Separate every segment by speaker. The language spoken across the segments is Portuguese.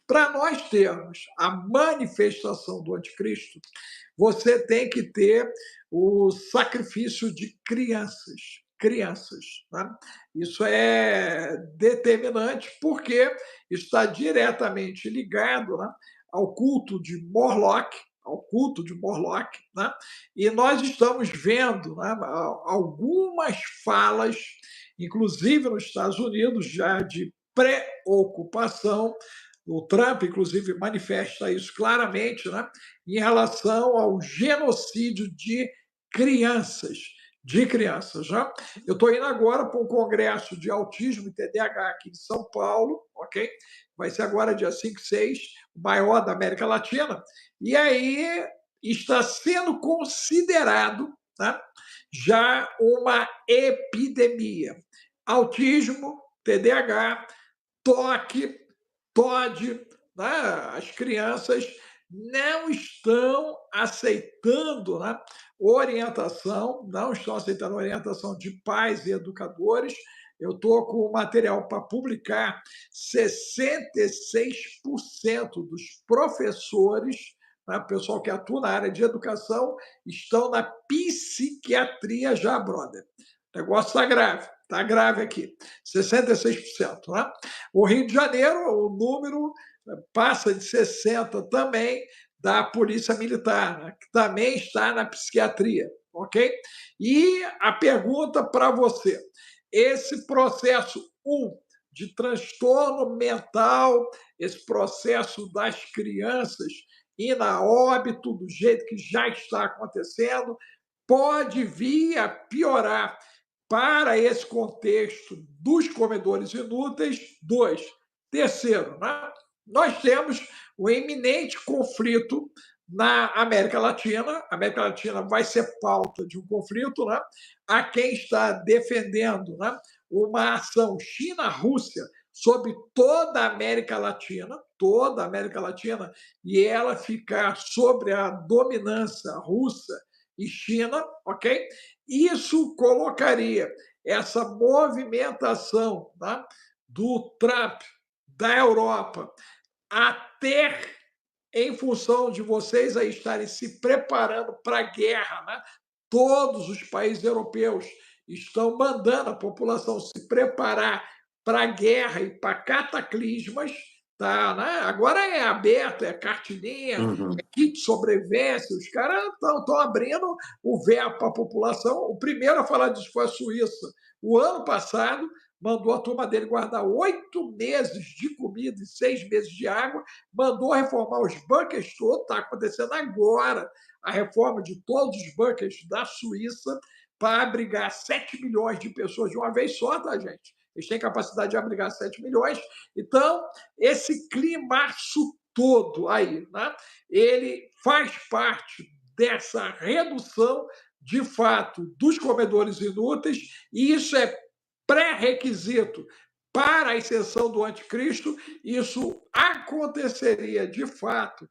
Speaker 1: Para nós termos a manifestação do anticristo, você tem que ter o sacrifício de crianças. Crianças. Tá? Isso é determinante porque está diretamente ligado, né, ao culto de Morlock, ao culto de Morlock, né? E nós estamos vendo, né, algumas falas, inclusive nos Estados Unidos, já de preocupação. O Trump, inclusive, manifesta isso claramente, né, em relação ao genocídio de crianças. De crianças. Já. Eu estou indo agora para um congresso de autismo e TDAH aqui em São Paulo, ok? Vai ser agora dia 5 e 6, o maior da América Latina. E aí está sendo considerado, tá, já uma epidemia. Autismo, TDAH, toque, TOD, né? As crianças não estão aceitando, né, orientação, não estão aceitando orientação de pais e educadores. Eu estou com o material para publicar. 66% dos professores, né, pessoal que atua na área de educação, estão na psiquiatria já, brother. O negócio está grave aqui. 66%. Né? O Rio de Janeiro, o número passa de 60% também da Polícia Militar, né? Que também está na psiquiatria, ok? E a pergunta para você: esse processo de transtorno mental, esse processo das crianças ir a óbito do jeito que já está acontecendo, pode vir a piorar para esse contexto dos comedores inúteis. Dois. Terceiro, né? Nós temos o iminente conflito na América Latina. A América Latina vai ser pauta de um conflito, né? Há quem está defendendo, né, uma ação China-Rússia sobre toda a América Latina, e ela ficar sobre a dominância russa e China, ok? Isso colocaria essa movimentação, tá, do Trump, da Europa, até em função de vocês aí estarem se preparando para a guerra, né? Todos os países europeus estão mandando a população se preparar para a guerra e para cataclismas. Tá, né? Agora é aberto, é cartilinha, é kit de sobrevivência. Os caras estão abrindo o verbo para a população. O primeiro a falar disso foi a Suíça. O ano passado, mandou a turma dele guardar 8 meses de comida e 6 meses de água, mandou reformar os bunkers todos. Está acontecendo agora a reforma de todos os bunkers da Suíça para abrigar 7 milhões de pessoas de uma vez só, tá, gente? Eles têm capacidade de abrigar 7 milhões. Então, esse climaço todo aí, né, ele faz parte dessa redução, de fato, dos comedores inúteis, e isso é pré-requisito para a ascensão do anticristo. Isso aconteceria, de fato,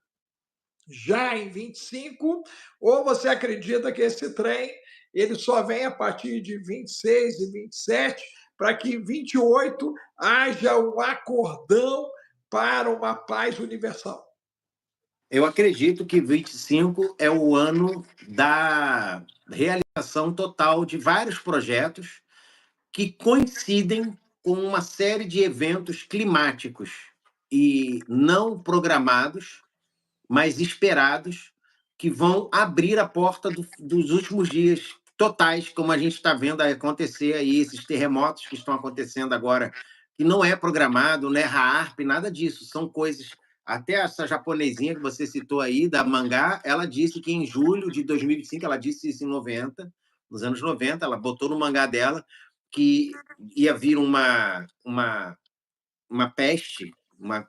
Speaker 1: já em 25, ou você acredita que esse trem ele só vem a partir de 26 e 27, para que em 28 haja um acordão para uma paz universal?
Speaker 2: Eu acredito que 25 é o ano da realização total de vários projetos que coincidem com uma série de eventos climáticos e não programados, mas esperados, que vão abrir a porta dos últimos dias totais, como a gente está vendo acontecer aí, esses terremotos que estão acontecendo agora, que não é programado, não é HAARP, nada disso, são coisas... Até essa japonesinha que você citou aí, da Mangá, ela disse que em julho de 2025, ela disse isso em 90, nos anos 90, ela botou no mangá dela que ia vir uma peste,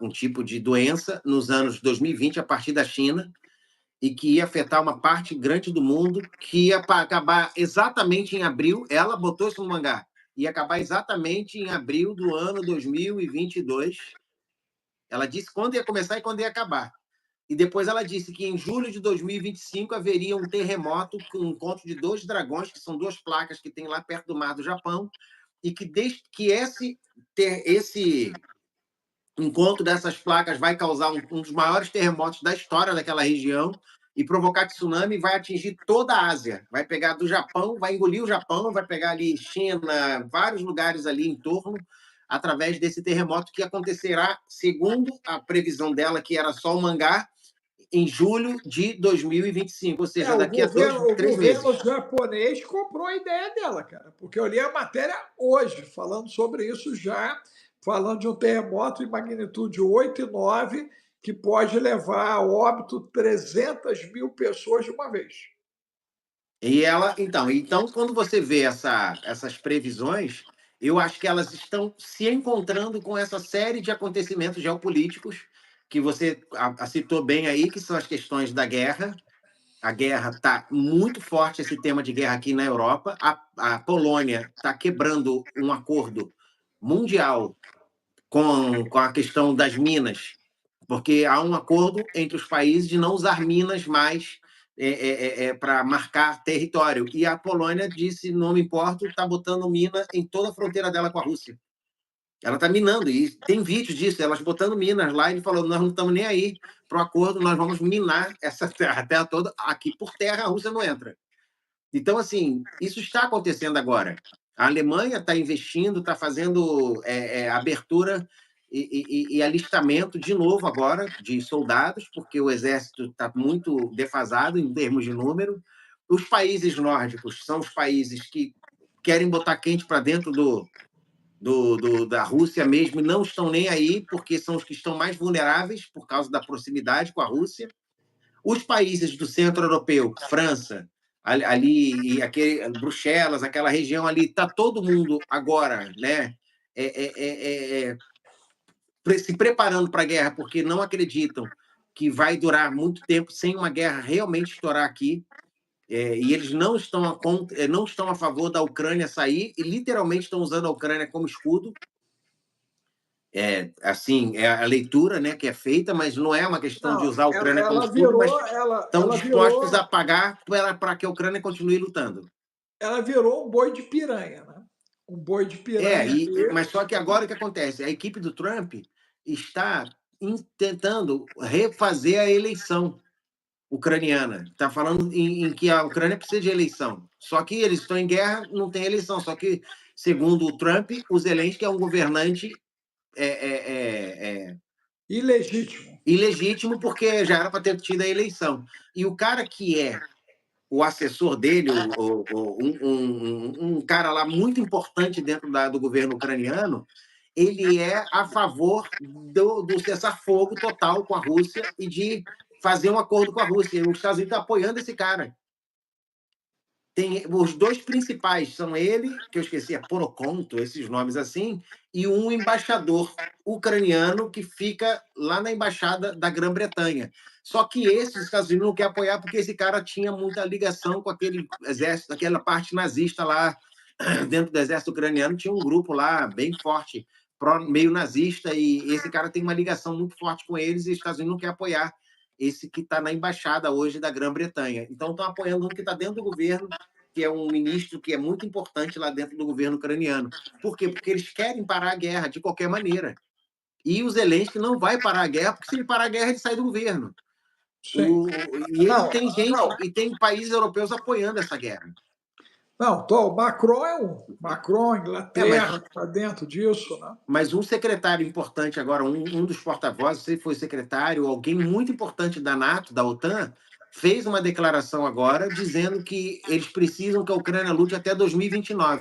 Speaker 2: um tipo de doença nos anos 2020, a partir da China, e que ia afetar uma parte grande do mundo, que ia acabar exatamente em abril. Ela botou isso no mangá. Ia acabar exatamente em abril do ano 2022. Ela disse quando ia começar e quando ia acabar. E depois ela disse que em julho de 2025 haveria um terremoto com um encontro de 2 dragões, que são 2 placas que tem lá perto do mar do Japão, e que desde que esse encontro dessas placas vai causar um dos maiores terremotos da história daquela região e provocar tsunami, vai atingir toda a Ásia. Vai pegar do Japão, vai engolir o Japão, vai pegar ali China, vários lugares ali em torno, através desse terremoto que acontecerá, segundo a previsão dela, que era só o mangá, em julho de 2025, ou seja,
Speaker 1: O
Speaker 2: daqui a
Speaker 1: governo, o
Speaker 2: 3
Speaker 1: governo
Speaker 2: meses.
Speaker 1: japonês comprou a ideia dela, cara, porque eu li a matéria hoje, falando sobre isso já, falando de um terremoto de magnitude 8,9 que pode levar a óbito 300 mil pessoas de uma vez.
Speaker 2: E ela, então, quando você vê essas previsões, eu acho que elas estão se encontrando com essa série de acontecimentos geopolíticos que você citou bem aí, que são as questões da guerra. A guerra está muito forte, esse tema de guerra aqui na Europa. A Polônia está quebrando um acordo mundial com a questão das minas, porque há um acordo entre os países de não usar minas mais para marcar território. E a Polônia disse: não me importo, está botando mina em toda a fronteira dela com a Rússia. Ela está minando, e tem vídeos disso, elas botando minas lá, e ele falou: nós não estamos nem aí para o acordo, nós vamos minar essa terra, a terra toda, aqui por terra a Rússia não entra. Então, assim, isso está acontecendo agora. A Alemanha está investindo, está fazendo abertura e alistamento de novo agora de soldados, porque o exército está muito defasado em termos de número. Os países nórdicos são os países que querem botar quente para dentro da Rússia mesmo e não estão nem aí, porque são os que estão mais vulneráveis por causa da proximidade com a Rússia. Os países do centro europeu, França, ali, Bruxelas, aquela região ali, está todo mundo agora, né, se preparando para a guerra, porque não acreditam que vai durar muito tempo sem uma guerra realmente estourar aqui. E eles não estão a favor da Ucrânia sair e literalmente estão usando a Ucrânia como escudo. Assim, é a leitura, né, que é feita, mas não é uma questão de
Speaker 1: Não,
Speaker 2: usar a Ucrânia como escudo, mas estão dispostos a pagar para que a Ucrânia continue lutando.
Speaker 1: Ela virou um boi de piranha, né? Um boi de piranha.
Speaker 2: Mas só que agora o que acontece? A equipe do Trump está tentando refazer a eleição ucraniana. Está falando em que a Ucrânia precisa de eleição. Só que eles estão em guerra, não tem eleição. Só que, segundo o Trump, o Zelensky é um governante
Speaker 1: ilegítimo.
Speaker 2: Ilegítimo, porque já era para ter tido a eleição. E o cara que é o assessor dele, um cara lá muito importante dentro do governo ucraniano, ele é a favor do cessar-fogo total com a Rússia e de fazer um acordo com a Rússia. E os Estados Unidos estão apoiando esse cara. Tem os dois principais são ele, que eu esqueci, é Porokonto, esses nomes assim, e um embaixador ucraniano que fica lá na embaixada da Grã-Bretanha. Só que esse, os Estados Unidos não quer apoiar porque esse cara tinha muita ligação com aquele exército, aquela parte nazista lá dentro do exército ucraniano, tinha um grupo lá bem forte, meio nazista, e esse cara tem uma ligação muito forte com eles e os Estados Unidos não quer apoiar esse que está na embaixada hoje da Grã-Bretanha. Então, estão apoiando um que está dentro do governo, que é um ministro que é muito importante lá dentro do governo ucraniano. Por quê? Porque eles querem parar a guerra de qualquer maneira. E o Zelensky não vai parar a guerra, porque se ele parar a guerra, ele sai do governo. E ele tem gente, e tem países europeus apoiando essa guerra.
Speaker 1: Não, o Macron é um. Macron, Inglaterra, está dentro disso, né?
Speaker 2: Mas um secretário importante agora, um dos porta-vozes, se foi secretário, alguém muito importante da NATO, da OTAN, fez uma declaração agora dizendo que eles precisam que a Ucrânia lute até 2029.